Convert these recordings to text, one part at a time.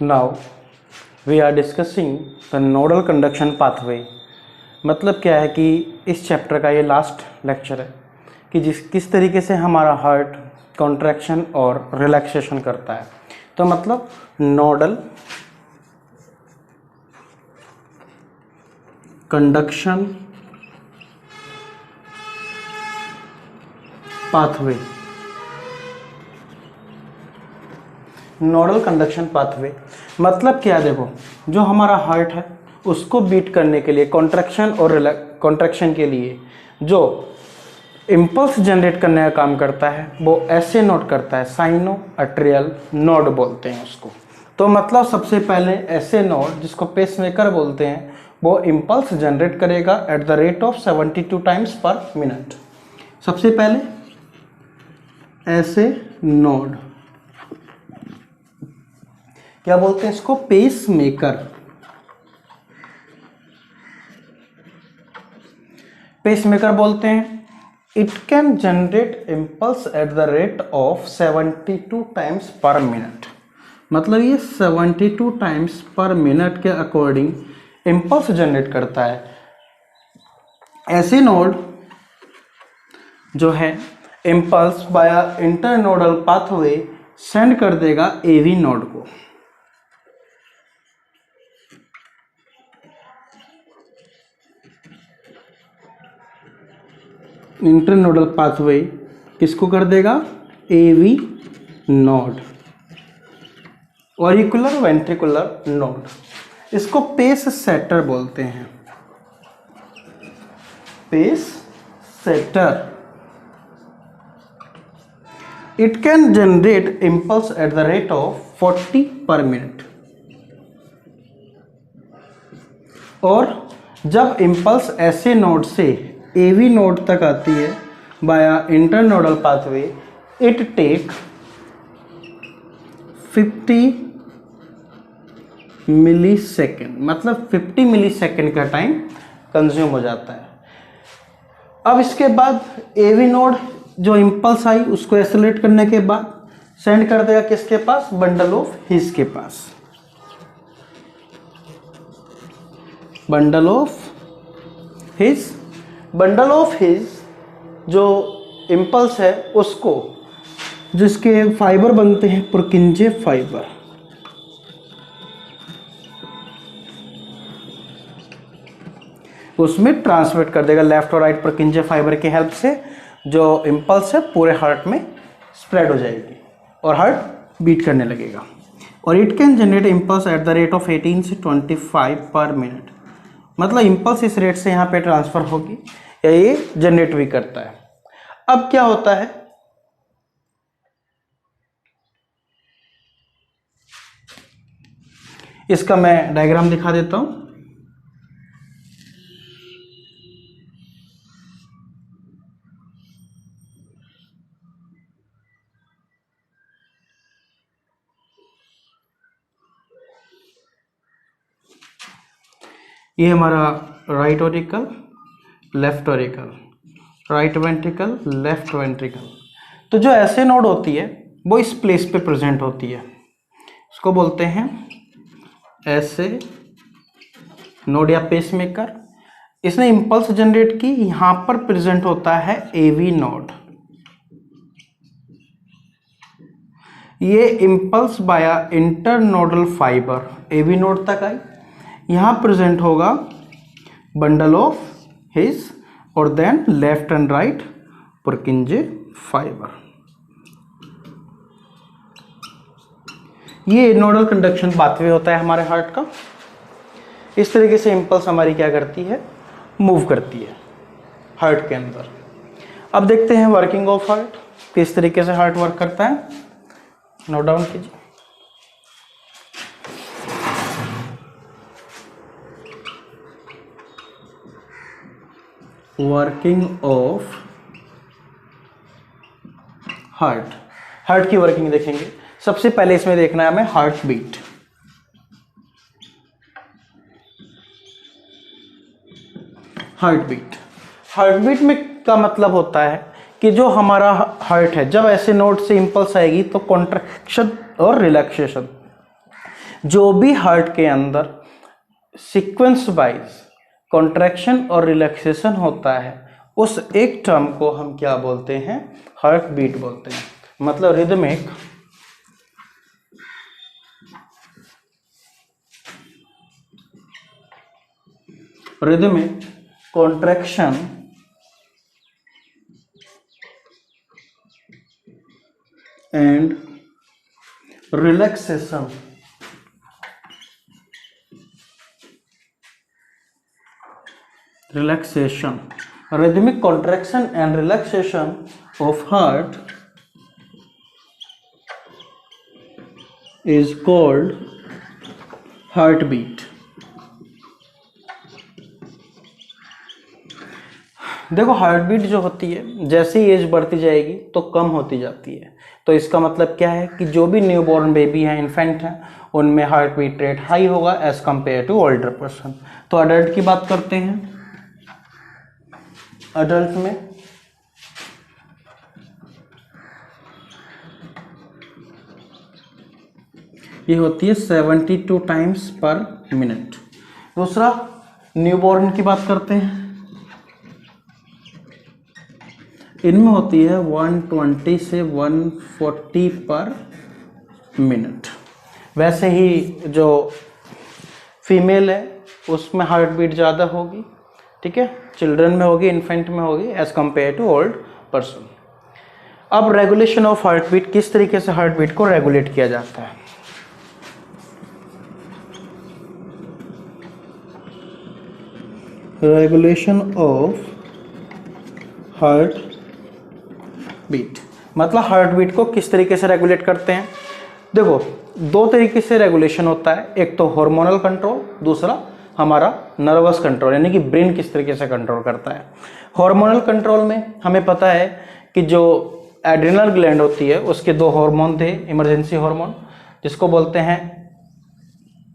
Now we are discussing the nodal conduction pathway. मतलब क्या है कि इस चैप्टर का ये लास्ट लेक्चर है कि किस तरीके से हमारा हार्ट कॉन्ट्रैक्शन और रिलैक्सेशन करता है। तो मतलब nodal conduction pathway, nodal conduction pathway मतलब क्या, देखो जो हमारा हार्ट है उसको बीट करने के लिए कॉन्ट्रैक्शन और कॉन्ट्रैक्शन के लिए जो इम्पल्स जनरेट करने का काम करता है वो ऐसे नोड करता है, साइनो आर्टेरियल नोड बोलते हैं उसको। तो मतलब सबसे पहले ऐसे नोड जिसको पेसमेकर बोलते हैं वो इम्पल्स जनरेट करेगा eight the rate of 72 times पर मिनट। सबसे पहले ऐसे नोड क्या बोलते हैं इसको, पेसमेकर। पेसमेकर बोलते हैं। It can generate impulse at the rate of 72 times पर मिनट। मतलब ये 72 टाइम्स पर मिनट के अकॉर्डिंग इम्पल्स जनरेट करता है। ऐसे नोड जो है इम्पल्स बाया इंटरनोडल पाथवे सेंड कर देगा एवी नोड को। इंटरनोडल पाथवे किसको कर देगा, AV node, auricular ventricular node. इसको पेस सेटर बोलते हैं, pacesetter. It can generate impulse at the rate of 40 per minute. और जब इम्पल्स ऐसे नोड से एवी नोड तक आती है via internodal pathway, it take 50 millisecond, मतलब 50 मिली सेकेंड का टाइम कंज्यूम हो जाता है। अब इसके बाद एवी नोड जो इम्पल्स आई उसको एक्सेलरेट करने के बाद सेंड कर देगा किसके पास, बंडल ऑफ हिज के पास। Bundle of His, bundle of His जो इम्पल्स है उसको, जिसके फाइबर बनते हैं पुरकिंजे फाइबर, उसमें ट्रांसमिट कर देगा लेफ्ट और राइट पुरकिंजे फाइबर की हेल्प से। जो इम्पल्स है पूरे हार्ट में स्प्रेड हो जाएगी और हार्ट बीट करने लगेगा। और it can generate impulse at the rate of 18 से 25 पर मिनट। मतलब इम्पल्स इस रेट से यहाँ पे ट्रांसफर होगी या ये जनरेट भी करता है। अब क्या होता है, इसका मैं डायग्राम दिखा देता हूं। ये हमारा right auricle, left auricle, right ventricle, left ventricle. तो जो ऐसे नोड होती है वो इस प्लेस पे प्रेजेंट होती है, उसको बोलते हैं ऐसे नोड या पेसमेकर। इसने इंपल्स जनरेट की, यहां पर प्रेजेंट होता है एवी नोड। ये impulse via internodal fibre AV node तक आई, यहां प्रेजेंट होगा बंडल ऑफ हिज और then left and right Purkinje fibre. ये नोडल कंडक्शन पाथवे होता है हमारे हार्ट का। इस तरीके से इंपल्स हमारी क्या करती है, मूव करती है हार्ट के अंदर। अब देखते हैं वर्किंग ऑफ हार्ट, किस तरीके से हार्ट वर्क करता है। नोट डाउन कीजिए। वर्किंग ऑफ हार्ट, हार्ट की वर्किंग देखेंगे। सबसे पहले इसमें देखना है हमें heart beat. Heart beat, heart beat में का मतलब होता है कि जो हमारा हार्ट है, जब ऐसे नोड से इम्पल्स आएगी तो कॉन्ट्रैक्शन और रिलैक्सेशन, जो भी हार्ट के अंदर सीक्वेंस वाइज कॉन्ट्रैक्शन और रिलैक्सेशन होता है, उस एक टर्म को हम क्या बोलते हैं? हार्ट बीट बोलते हैं। मतलब rhythmic contraction and relaxation rhythmic contraction and relaxation of heart is called heartbeat। देखो हार्टबीट जो होती है, जैसे ही एज बढ़ती जाएगी तो कम होती जाती है। तो इसका मतलब क्या है कि जो भी न्यूबॉर्न बेबी है, इन्फेंट है, उनमें हार्टबीट रेट हाई होगा as compare to older person. तो अडल्ट की बात करते हैं। अडल्ट में ये होती है 72 टाइम्स पर मिनट। दूसरा न्यूबॉर्न की बात करते हैं, इनमें होती है 120 से 140 पर मिनट। वैसे ही जो फीमेल है उसमें हार्ट बीट ज़्यादा होगी, ठीक है, चिल्ड्रन में होगी, इन्फेंट में होगी as compare to old person. अब रेगुलेशन ऑफ हार्ट बीट, किस तरीके से हार्ट बीट को रेगुलेट किया जाता है? रेगुलेशन ऑफ हार्ट बीट मतलब हार्ट बीट को किस तरीके से रेगुलेट करते हैं? देखो, दो तरीके से रेगुलेशन होता है, एक तो हार्मोनल कंट्रोल, दूसरा हमारा नर्वस कंट्रोल, यानी कि ब्रेन किस तरीके से कंट्रोल करता है। हार्मोनल कंट्रोल में हमें पता है कि जो एड्रिनल ग्लैंड होती है उसके दो हार्मोन थे, इमरजेंसी हार्मोन, जिसको बोलते हैं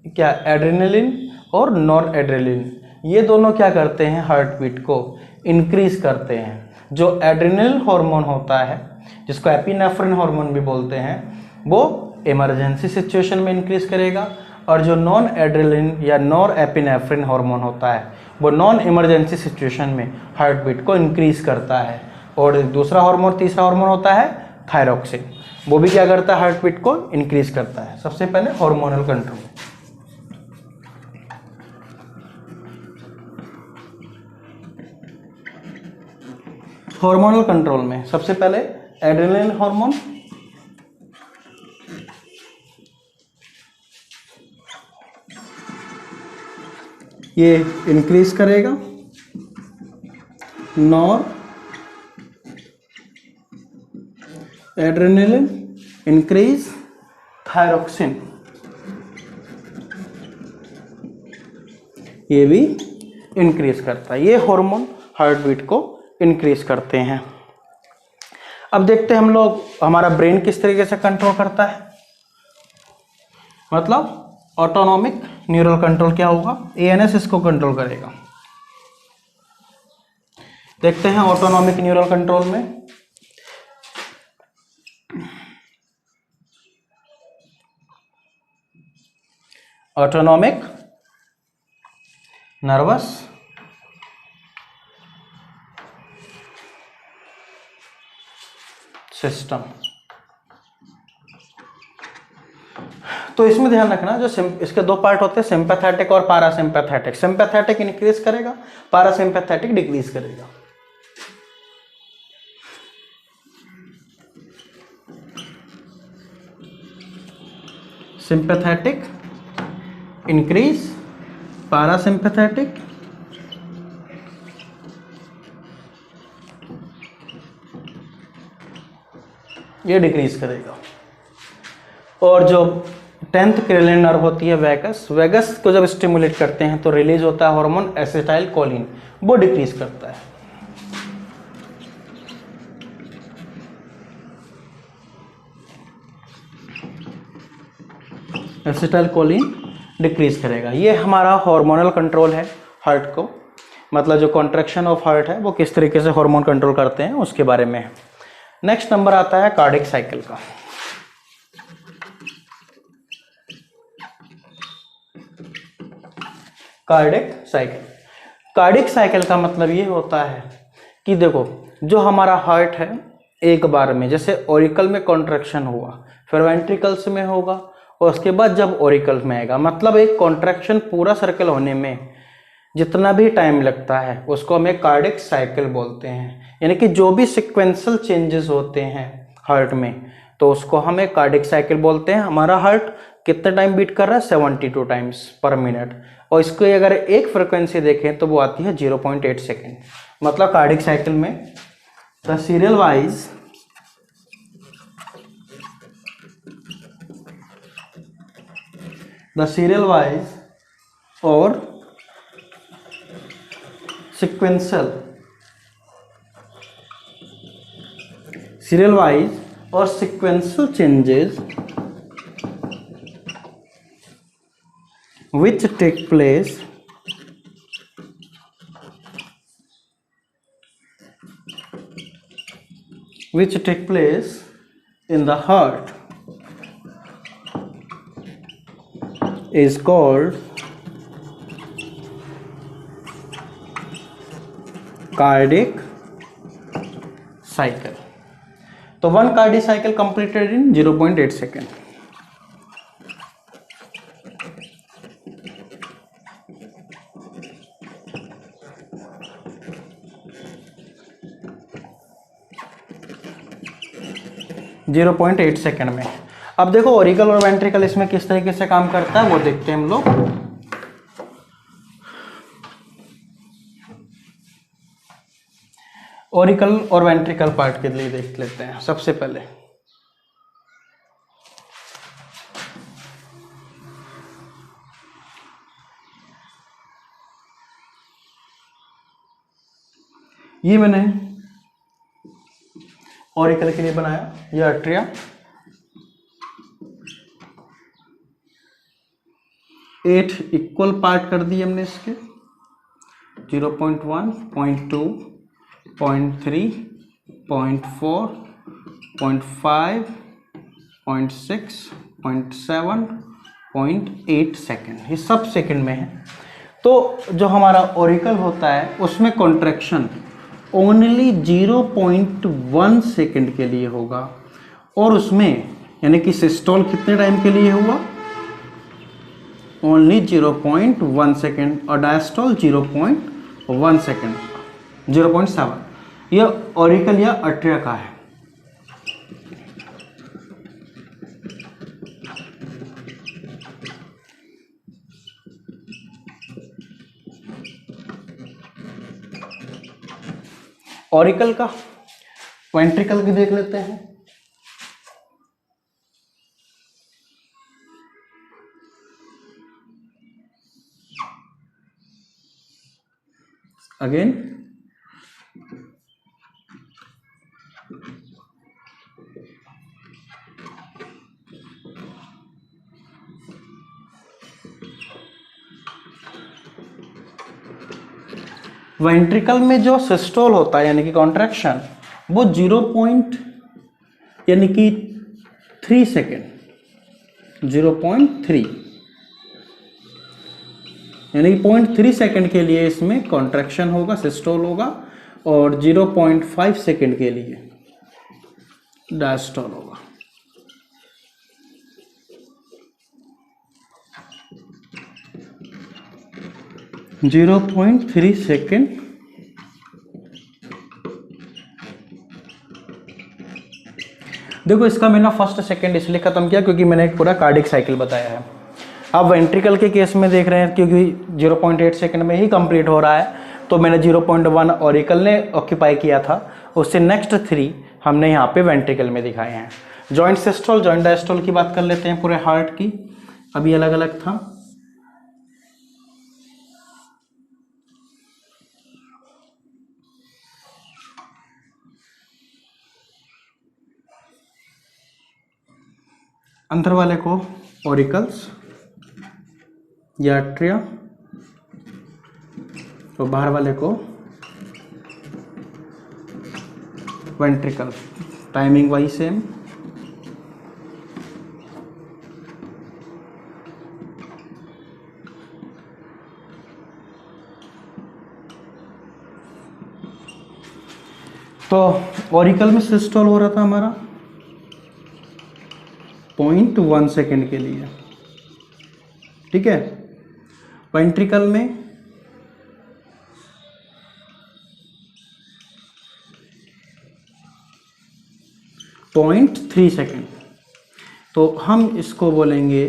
क्या, एड्रेनलिन और नॉर एड्रेनलिन। ये दोनों क्या करते हैं? हार्ट बीट को इंक्रीज करते हैं। जो एड्रेनल हार्मोन होता है, जिसको एपिनेफ्रिन हार्मोन भी बोलते हैं, वो इमरजेंसी सिचुएशन में इंक्रीज करेगा, और जो नॉन एड्रेनलिन या नॉर एपिनेफ्रिन हार्मोन होता है वो नॉन इमरजेंसी सिचुएशन में हार्ट बीट को इंक्रीज करता है। और दूसरा हार्मोन, तीसरा हार्मोन होता है थायरॉक्सिन, वो भी क्या करता है? हार्ट बीट को इंक्रीज करता है। सबसे पहले हार्मोनल कंट्रोल। हार्मोनल कंट्रोल में सबसे पहले एड्रेनलिन हार्मोन, ये इंक्रीज करेगा, नॉर एड्रेनलिन इंक्रीज थायरॉक्सिन, ये भी इंक्रीज करता है। ये हार्मोन हार्ट बीट को इंक्रीज करते हैं। अब देखते हैं हम लोग हमारा ब्रेन किस तरीके से कंट्रोल करता है। मतलब ऑटोनॉमिक न्यूरल कंट्रोल क्या होगा? एएनएस इसको कंट्रोल करेगा। देखते हैं ऑटोनॉमिक न्यूरल कंट्रोल में ऑटोनॉमिक नर्वस सिस्टम। तो इसमें ध्यान रखना, जो इसके दो पार्ट होते हैं, सिंपैथेटिक और पैरासिम्पैथेटिक। सिंपैथेटिक इंक्रीज करेगा, पैरासिम्पैथेटिक डिक्रीज करेगा। सिंपैथेटिक इंक्रीज, पैरासिम्पैथेटिक ये डिक्रीज करेगा। और जो 10th क्रेनियल नर्व होती है वेगस, वेगस को जब स्टिमुलेट करते हैं तो रिलीज होता है हार्मोन एसिटाइल कोलिन, वो डिक्रीज करता है। एसिटाइल कोलिन डिक्रीज करेगा। ये हमारा हार्मोनल कंट्रोल है हार्ट को। मतलब जो कॉन्ट्रैक्शन ऑफ हार्ट है वो किस तरीके से हार्मोन कंट्रोल करते हैं उसके बारे में है। नेक्स्ट नंबर आता है कार्डिक साइकिल का। कार्डिक साइकिल, कार्डिक साइकिल का मतलब ये होता है कि देखो जो हमारा हार्ट है एक बार में, जैसे ऑरिकल में कॉन्ट्रैक्शन हुआ, फिर वेंट्रिकल्स में होगा और उसके बाद जब ऑरिकल में आएगा, मतलब एक कॉन्ट्रैक्शन पूरा सर्कल होने में जितना भी टाइम लगता है उसको हम एक कार्डिक साइकिल बोलते हैं। यानी कि जो भी सिक्वेंशियल चेंजेस होते हैं हार्ट में तो उसको हम एक कार्डिक साइकिल बोलते हैं। हमारा हार्ट कितने टाइम बीट कर रहा है, 72 टाइम्स पर मिनट, और इसको अगर एक फ्रिक्वेंसी देखें तो वो आती है 0.8 सेकेंड। मतलब कार्डिक साइकिल में द सीरियल वाइज और sequential changes which take place in the heart is called cardiac cycle. तो one cardiac cycle completed in 0.8 second. Zero point eight second में। अब देखो ऑरिकल और वेंट्रिकल इसमें किस तरीके से काम करता है वो देखते हैं हम लोग। ऑरिकल और वेंट्रिकल पार्ट के लिए देख लेते हैं। सबसे पहले ये मैंने ऑरिकल के लिए बनाया, ये आर्टरिया, एट इक्वल पार्ट कर दिए हमने इसके, 0.1, 0.2, 0.3, 0.4, 0.5, 0.6, 0.7, 0.8 सेकेंड, ये सब सेकेंड में है। तो जो हमारा ऑरिकल होता है उसमें कॉन्ट्रैक्शन ओनली 0.1 सेकेंड के लिए होगा, और उसमें यानी कि सिस्टोल कितने टाइम के लिए हुआ, ओनली 0.1 सेकेंड, और डायस्टोल 0.1 सेकेंड, 0.7। यह ऑरिकल या आर्टरिया का है। ऑरिकल का, वेंट्रिकल की देख लेते हैं। अगेन वेंट्रिकल में जो सिस्टोल होता है यानी कि कॉन्ट्रैक्शन, वो 3 सेकेंड, 0.3 यानी कि 0.3 सेकेंड के लिए इसमें कॉन्ट्रैक्शन होगा, सिस्टोल होगा, और 0.5 सेकेंड के लिए डायस्टोल होगा। जीरो 0.3 सेकेंड देखो इसका मैंने फर्स्ट सेकेंड इसलिए खत्म किया क्योंकि मैंने एक पूरा कार्डिक साइकिल बताया है। अब वेंट्रिकल के केस में देख रहे हैं क्योंकि 0.8 सेकेंड में ही कंप्लीट हो रहा है, तो मैंने 0.1 ऑरिकल ने ऑक्यूपाई किया था, उससे नेक्स्ट 3 हमने यहाँ पे वेंट्रिकल में दिखाए हैं। जॉइंट सिस्टोल, जॉइंट डायस्टोल की बात कर लेते हैं पूरे हार्ट की, अभी अलग अलग था। अंदर वाले को ऑरिकल्स या आर्टरिया, तो बाहर वाले को वेंट्रिकल, टाइमिंग वही सेम। तो ऑरिकल में सिस्टोल हो रहा था हमारा 0.1 सेकेंड के लिए, ठीक है। वेंट्रिकल में 0.3 सेकेंड। तो हम इसको बोलेंगे,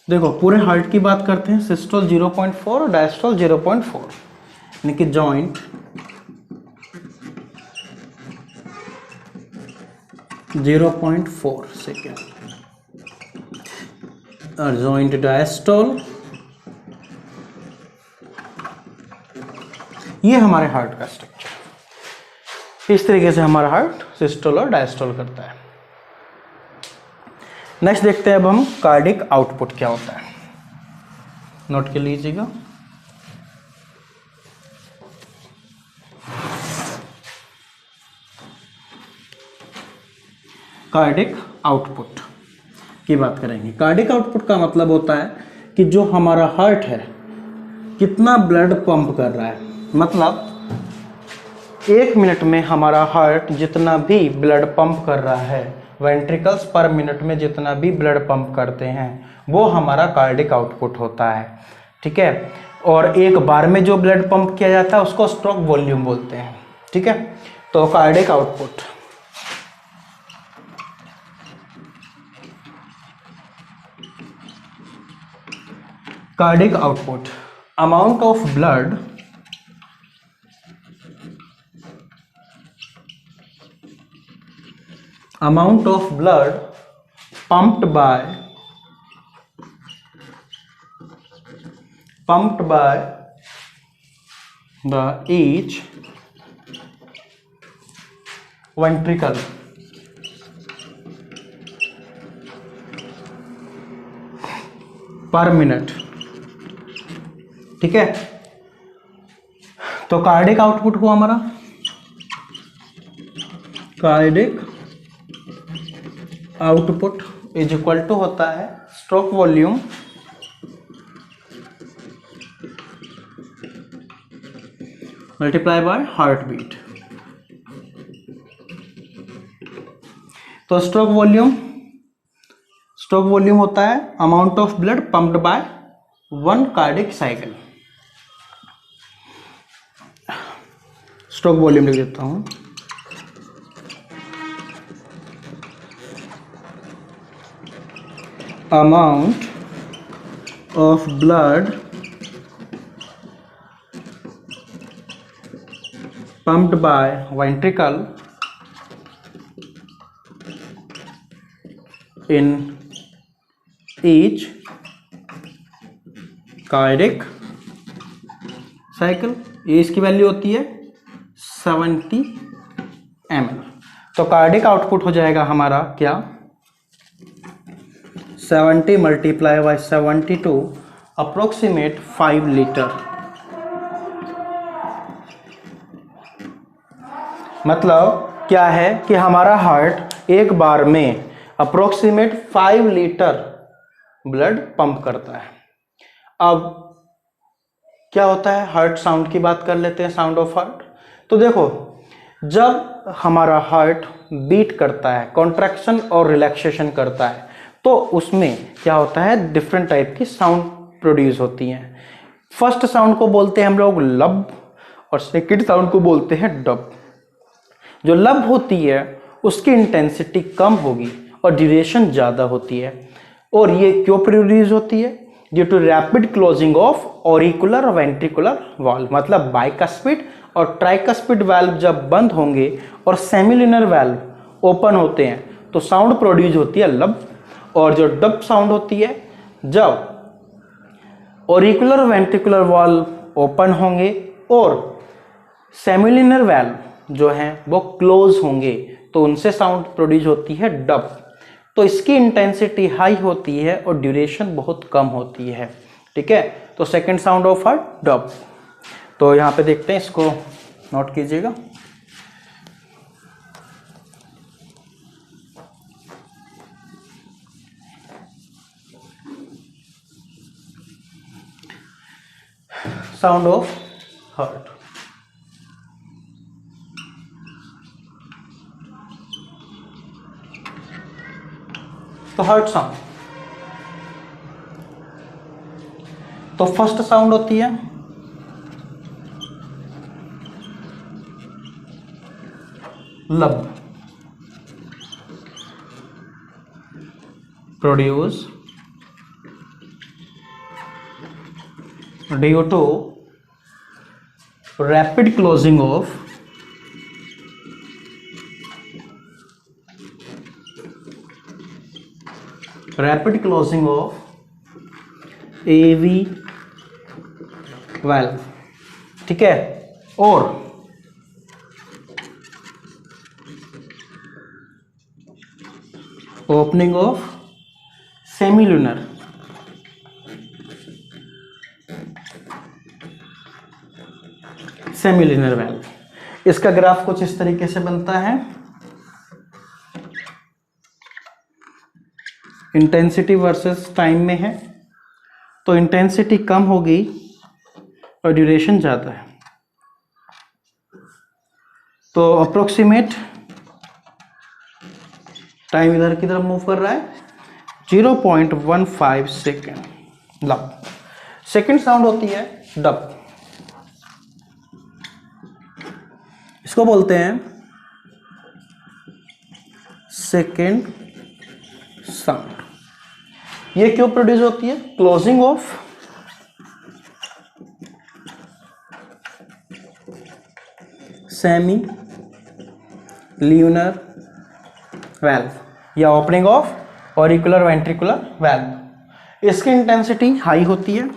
देखो पूरे हार्ट की बात करते हैं, सिस्टोल 0.4 और डायस्टोल 0.4, यानी कि जॉइंट 0.4 सेकेंड और जॉइंट डायस्टोल, ये हमारे हार्ट का स्ट्रक्चर। इस तरीके से हमारा हार्ट सिस्टोल और डायस्टोल करता है। नेक्स्ट देखते हैं अब हम कार्डिक आउटपुट क्या होता है, नोट कर लीजिएगा। कार्डिक आउटपुट की बात करेंगे। कार्डिक आउटपुट का मतलब होता है कि जो हमारा हार्ट है कितना ब्लड पंप कर रहा है, मतलब 1 मिनट में हमारा हार्ट जितना भी ब्लड पंप कर रहा है, वेंट्रिकल्स पर मिनट में जितना भी ब्लड पंप करते हैं, वो हमारा कार्डिक आउटपुट होता है, ठीक है। और एक बार में जो ब्लड पंप किया जाता है उसको स्ट्रोक वॉल्यूम बोलते हैं, ठीक है। तो cardiac output, cardiac output, amount of blood pumped by the each ventricle per minute, ठीक है। तो कार्डिक आउटपुट हुआ हमारा, cardiac output is equal to होता है stroke volume multiply by heart beat. तो स्ट्रोक वॉल्यूम होता है amount of blood pumped by 1 cardiac cycle. Stroke volume लिख देता हूं, amount of blood pumped by ventricle in each cardiac cycle, ये इसकी वैल्यू होती है 70 ml। तो कार्डिक आउटपुट हो जाएगा हमारा क्या, 70 मल्टीप्लाई बाई 72 अप्रोक्सीमेट 5 लीटर। मतलब क्या है कि हमारा हार्ट एक बार में अप्रोक्सीमेट 5 लीटर ब्लड पंप करता है। अब क्या होता है, हार्ट साउंड की बात कर लेते हैं, साउंड ऑफ हार्ट। तो देखो, जब हमारा हार्ट बीट करता है, कॉन्ट्रैक्शन और रिलैक्सेशन करता है, तो उसमें क्या होता है, डिफरेंट टाइप की साउंड प्रोड्यूस होती हैं। फर्स्ट साउंड को बोलते हैं हम लोग लब और सेकंड साउंड को बोलते हैं डब। जो लब होती है उसकी इंटेंसिटी कम होगी और ड्यूरेशन ज़्यादा होती है। और ये क्यों प्रोड्यूस होती है, due to rapid closing of auricular और वेंट्रिकुलर वाल्व। मतलब बाइकस्पिड और ट्राइकस्पिड वाल्व जब बंद होंगे और सेमिलिनर वाल्व ओपन होते हैं तो साउंड प्रोड्यूस होती है लब। और जो डब साउंड होती है जब ऑरिकुलर वेंट्रिकुलर वाल्व ओपन होंगे और सेमिलिनर वाल्व जो हैं वो क्लोज होंगे, तो उनसे साउंड प्रोड्यूस होती है डब। तो इसकी इंटेंसिटी हाई होती है और ड्यूरेशन बहुत कम होती है, ठीक है। तो second sound of heart dub. तो यहाँ पे देखते हैं, इसको नोट कीजिएगा। Sound of heart. तो हार्ट साउंड, तो फर्स्ट साउंड होती है lub, produce due to rapid closing of AV valve, ठीक है। और ओपनिंग ऑफ सेमील्यूनर वाल्व। इसका ग्राफ कुछ इस तरीके से बनता है। इंटेंसिटी वर्सेस टाइम में है, तो इंटेंसिटी कम होगी और ड्यूरेशन ज़्यादा है। तो अप्रोक्सीमेट टाइम इधर की तरफ मूव कर रहा है 0.15 सेकेंड। लब। सेकेंड साउंड होती है डब, इसको बोलते हैं सेकेंड साउंड। ये क्यों प्रोड्यूस होती है? Closing of semi lunar valve या opening of auricular ventricular valve. इसकी इंटेंसिटी हाई होती है,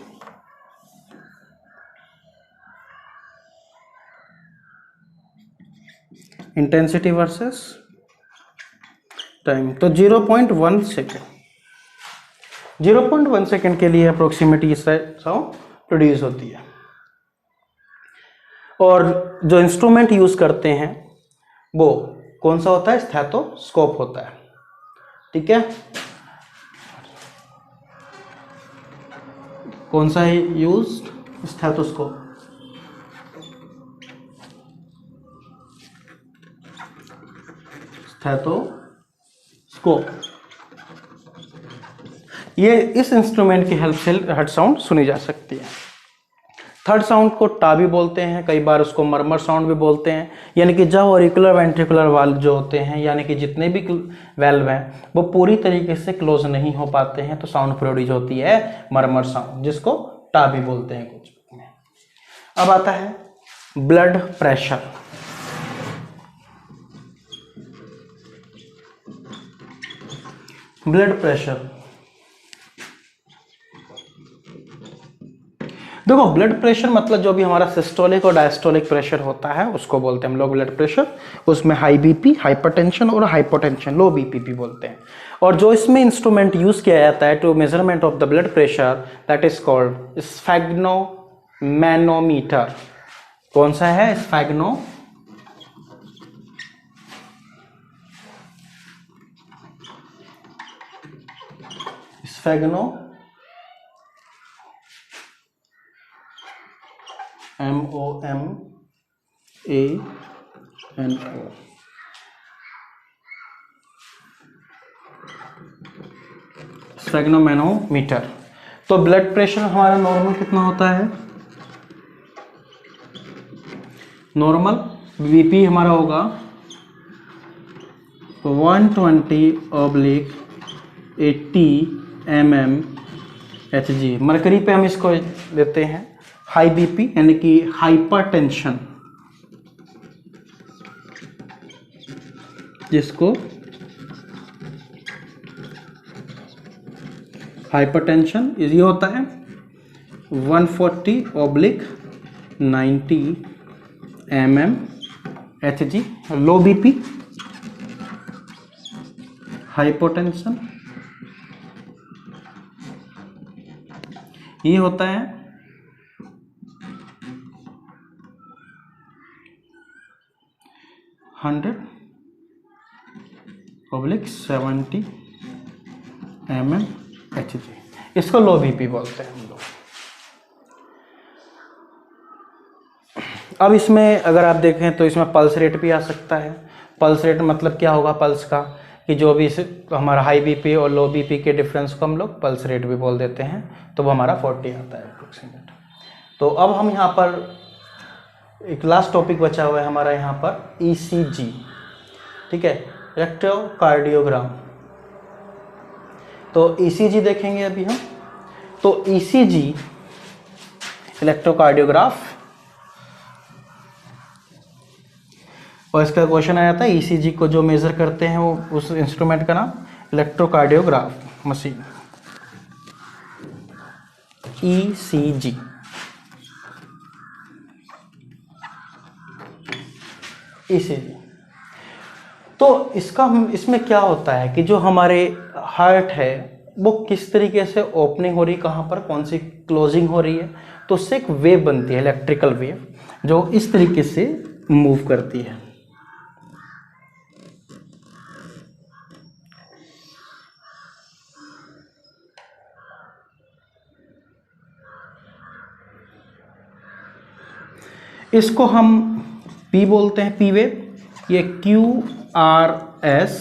इंटेंसिटी वर्सेस टाइम, तो 0.1 सेकेंड। 0.1 सेकेंड के लिए अप्रोक्सीमेटली इस साउंड प्रोड्यूस होती है। और जो इंस्ट्रूमेंट यूज करते हैं वो कौन सा होता है? स्टेथोस्कोप होता है, ठीक है। कौन सा है यूज? स्टेथोस्कोप। स्टेथोस्कोप, ये इस इंस्ट्रूमेंट की हेल्प से हार्ट साउंड सुनी जा सकती है। थर्ड साउंड को टा भी बोलते हैं, कई बार उसको मरमर साउंड भी बोलते हैं। यानी कि जब ऑरिकुलर वेंट्रिकुलर वाल्व जो होते हैं, यानी कि जितने भी वाल्व हैं वो पूरी तरीके से क्लोज नहीं हो पाते हैं, तो साउंड प्रोड्यूस होती है मरमर साउंड, जिसको टा भी बोलते हैं कुछ में। अब आता है ब्लड प्रेशर। ब्लड प्रेशर, देखो ब्लड प्रेशर मतलब जो भी हमारा सिस्टोलिक और डायस्टोलिक प्रेशर होता है उसको बोलते हैं हम लोग ब्लड प्रेशर। उसमें हाई बीपी, हाइपरटेंशन और हाइपोटेंशन, लो बीपी भी बोलते हैं। और जो इसमें इंस्ट्रूमेंट यूज किया जाता है to measurement of the blood pressure, that is called sphygmomanometer. कौन सा है? Sphygmo MOMANO, sphygmomanometer. तो ब्लड प्रेशर हमारा नॉर्मल कितना होता है? नॉर्मल बीपी हमारा होगा 120/80 mmHg। मरकरी पे हम इसको देते हैं हाई बीपी, यानी कि हाइपरटेंशन, जिसको हाइपरटेंशन ये होता है 140/90 mmHg। लो बीपी, हाइपोटेंशन, ये होता है 100/70 mmHg, इसको लो बीपी बोलते हैं हम लोग। अब इसमें अगर आप देखें तो इसमें पल्स रेट भी आ सकता है। पल्स रेट मतलब क्या होगा पल्स का, कि जो भी हमारा हाई बीपी और लो बीपी के डिफरेंस को हम लोग पल्स रेट भी बोल देते हैं, तो वो हमारा 40 आता है अप्रोक्सीमेट। तो अब हम यहाँ पर एक लास्ट टॉपिक बचा हुआ है हमारा यहाँ पर ECG, ठीक है, इलेक्ट्रोकार्डियोग्राम। तो ECG देखेंगे अभी हम। तो ECG इलेक्ट्रोकार्डियोग्राफ, और इसका क्वेश्चन आया था ECG को जो मेजर करते हैं वो उस इंस्ट्रूमेंट का नाम इलेक्ट्रोकार्डियोग्राफ मशीन, ECG। ECG तो इसमें क्या होता है कि जो हमारे हार्ट है वो किस तरीके से ओपनिंग हो रही, कहाँ पर कौन सी क्लोजिंग हो रही है, तो उससे एक वेव बनती है, इलेक्ट्रिकल वेव, जो इस तरीके से मूव करती है। इसको हम P बोलते हैं, P वेव। ये QRS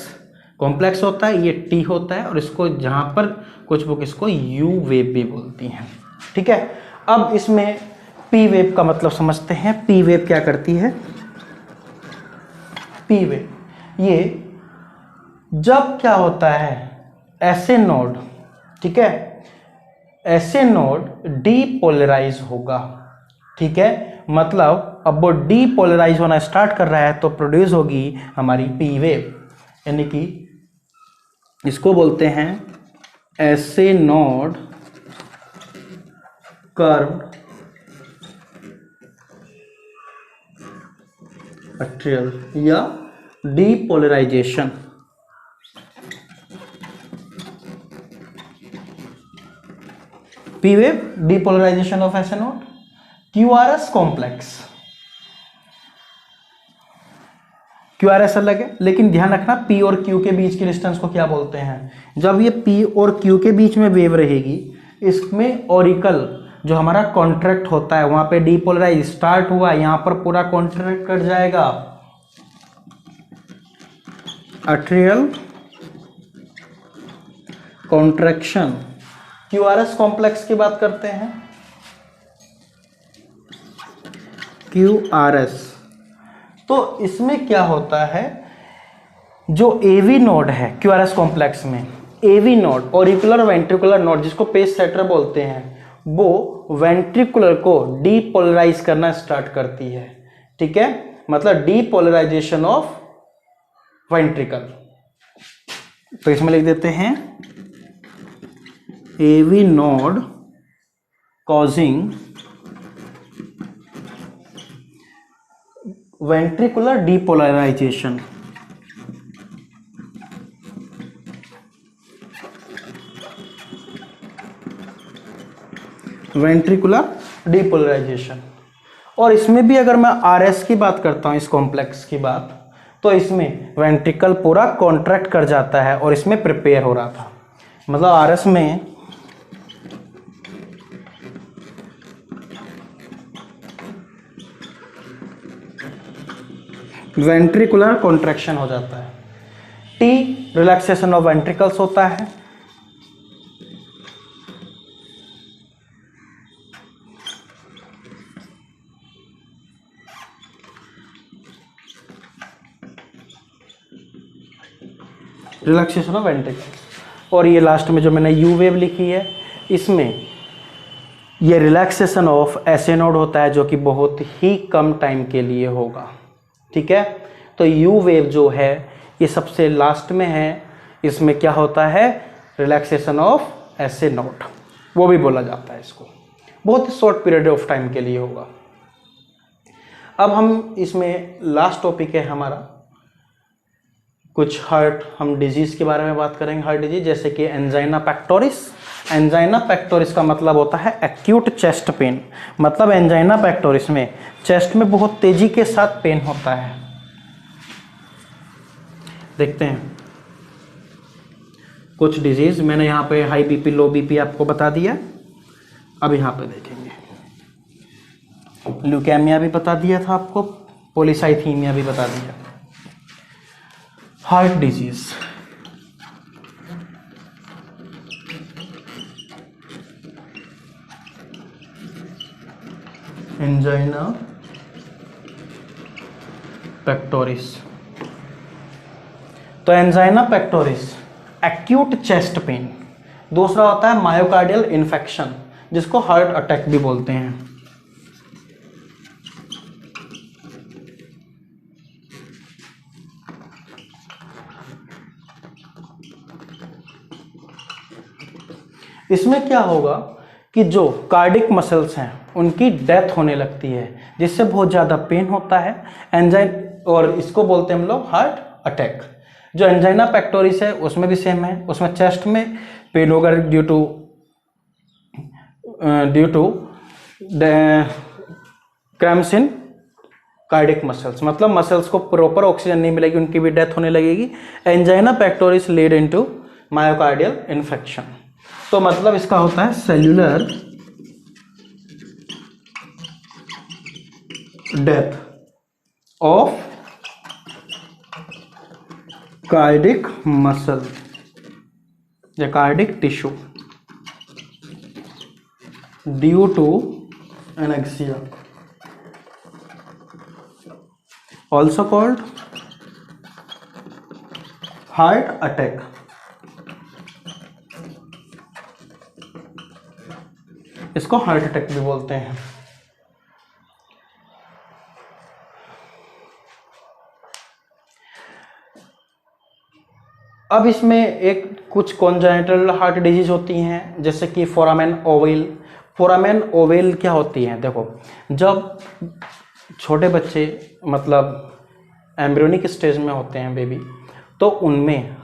कॉम्प्लेक्स होता है, ये T होता है, और इसको जहाँ पर कुछ बुक इसको U वेव भी बोलती हैं, ठीक है। अब इसमें P वेव का मतलब समझते हैं। P वेव क्या करती है? P वेव ये जब क्या होता है, ऐसे नोड, ठीक है, ऐसे नोड डीपोलराइज होगा, ठीक है, मतलब अब वो डीपोलराइज होना स्टार्ट कर रहा है तो प्रोड्यूस होगी हमारी P वेव, यानी कि इसको बोलते हैं ऐसे नोड कर्व एट्रियल या depolarisation. P wave depolarisation of SA node. QRS complex, QRS अलग है, लेकिन ध्यान रखना P और Q के बीच की डिस्टेंस को क्या बोलते हैं। जब ये P और Q के बीच में वेव रहेगी, इसमें ऑरिकल जो हमारा कॉन्ट्रैक्ट होता है, वहां पे डीपोलराइज स्टार्ट हुआ, यहां पर पूरा कॉन्ट्रैक्ट कर जाएगा, एट्रियल कॉन्ट्रैक्शन। QRS कॉम्प्लेक्स की बात करते हैं, QRS। तो इसमें क्या होता है, जो AV नोड है QRS कॉम्प्लेक्स में, AV node auricular ventricular node, जिसको पेस सेटर बोलते हैं, वो वेंट्रिकुलर को डीपोलराइज करना स्टार्ट करती है, ठीक है, मतलब डीपोलराइजेशन ऑफ वेंट्रिकल। तो इसमें लिख देते हैं AV node causing ventricular depolarisation. Ventricular depolarisation. और इसमें भी अगर मैं RS की बात करता हूं, इस कॉम्प्लेक्स की बात, तो इसमें वेंट्रिकल पूरा कॉन्ट्रैक्ट कर जाता है और इसमें प्रिपेयर हो रहा था, मतलब RS में वेंट्रिकुलर कॉन्ट्रैक्शन हो जाता है। T रिलैक्सेशन ऑफ वेंट्रिकल्स होता है। Relaxation of ventricles. और ये लास्ट में जो मैंने U वेव लिखी है, इसमें ये रिलैक्सेशन ऑफ ऐसे नोड होता है जो कि बहुत ही कम टाइम के लिए होगा, ठीक है। तो U वेव जो है ये सबसे लास्ट में है। इसमें क्या होता है, रिलैक्सेशन ऑफ ऐसे नोड, वो भी बोला जाता है इसको, बहुत ही शॉर्ट पीरियड ऑफ टाइम के लिए होगा। अब हम इसमें लास्ट टॉपिक है हमारा कुछ हार्ट, हम डिजीज के बारे में बात करेंगे, हार्ट डिजीज, जैसे कि एंजाइना पेक्टोरिस। एंजाइना पेक्टोरिस का मतलब होता है एक्यूट चेस्ट पेन, मतलब एंजाइना पेक्टोरिस में चेस्ट में बहुत तेजी के साथ पेन होता है, देखते हैं कुछ डिजीज। मैंने यहाँ पे हाई बीपी लो बीपी आपको बता दिया। अब यहाँ पे देखेंगे ल्यूकेमिया भी बता दिया था आपको, पॉलीसाइथीमिया भी बता दिया। Heart disease, angina pectoris. तो angina pectoris acute chest pain. दूसरा होता है मायोकार्डियल इन्फेक्शन, जिसको हार्ट अटैक भी बोलते हैं। इसमें क्या होगा कि जो कार्डिक मसल्स हैं उनकी डेथ होने लगती है, जिससे बहुत ज़्यादा पेन होता है एंजाइन, और इसको बोलते हैं हम लोग हार्ट अटैक। जो एंजाइना पेक्टोरिस है उसमें भी सेम है, उसमें चेस्ट में पेन होगा due to cramps in cardiac muscles, मतलब मसल्स को प्रॉपर ऑक्सीजन नहीं मिलेगी, उनकी भी डेथ होने लगेगी। Angina pectoris lead into myocardial infection. तो मतलब इसका होता है cellular death of cardiac muscle या cardiac tissue due to anoxia, also called heart attack. इसको हार्ट अटैक भी बोलते हैं। अब इसमें एक कुछ कॉन्जेनिटल हार्ट डिजीज होती हैं, जैसे कि फोरामेन ओवेल। फोरामेन ओवेल क्या होती है? देखो, जब छोटे बच्चे मतलब एम्ब्रियोनिक स्टेज में होते हैं बेबी, तो उनमें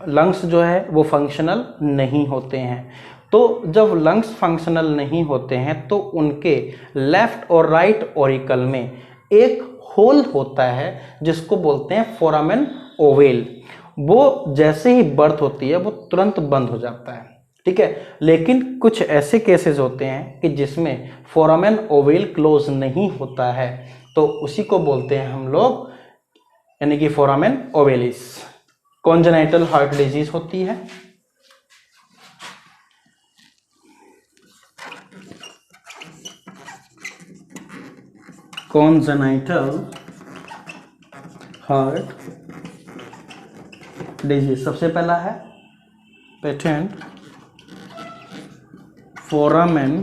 लंग्स जो है वो फंक्शनल नहीं होते हैं। तो जब लंग्स फंक्शनल नहीं होते हैं तो उनके लेफ्ट और राइट ऑरिकल में एक होल होता है जिसको बोलते हैं फोरामेन ओवेल। वो जैसे ही बर्थ होती है वो तुरंत बंद हो जाता है, ठीक है। लेकिन कुछ ऐसे केसेस होते हैं कि जिसमें फोरामेन ओवेल क्लोज नहीं होता है, तो उसी को बोलते हैं हम लोग, यानी कि foramen ovalis. Congenital heart disease होती है। कॉन्जेनाइटल हार्ट डिजीज सबसे पहला है पेटेंट फोरामेन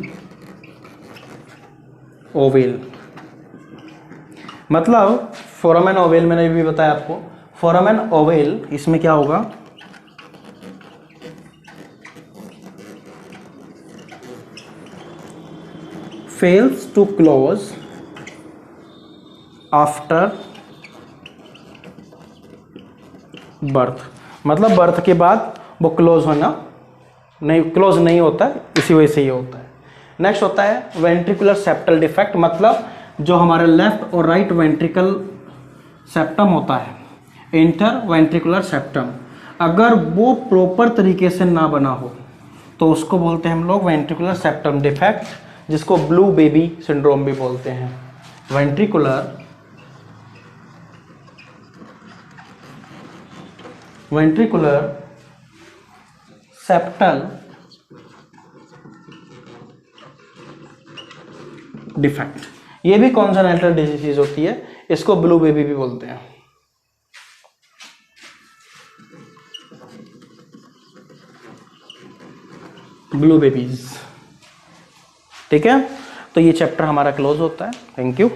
ओवेल। मतलब फोरामेन ओवेल मैंने भी बताया आपको, फोरामेन ओवेल इसमें क्या होगा, fails to close after birth. मतलब बर्थ के बाद वो क्लोज नहीं होता है, इसी वजह से ये होता है। नेक्स्ट होता है वेंट्रिकुलर सेप्टल डिफेक्ट। मतलब जो हमारे लेफ्ट और राइट वेंट्रिकल सेप्टम होता है, इंटर वेंट्रिकुलर सेप्टम, अगर वो प्रॉपर तरीके से ना बना हो तो उसको बोलते हैं हम लोग वेंट्रिकुलर सेप्टम डिफेक्ट, जिसको ब्लू बेबी सिंड्रोम भी बोलते हैं। वेंट्रिकुलर सेप्टल डिफेक्ट, ये भी कॉन्जेनिटल डिजीज होती है, इसको ब्लू बेबी भी बोलते हैं। ब्लू बेबीज, ठीक है। तो ये चैप्टर हमारा क्लोज होता है। Thank you.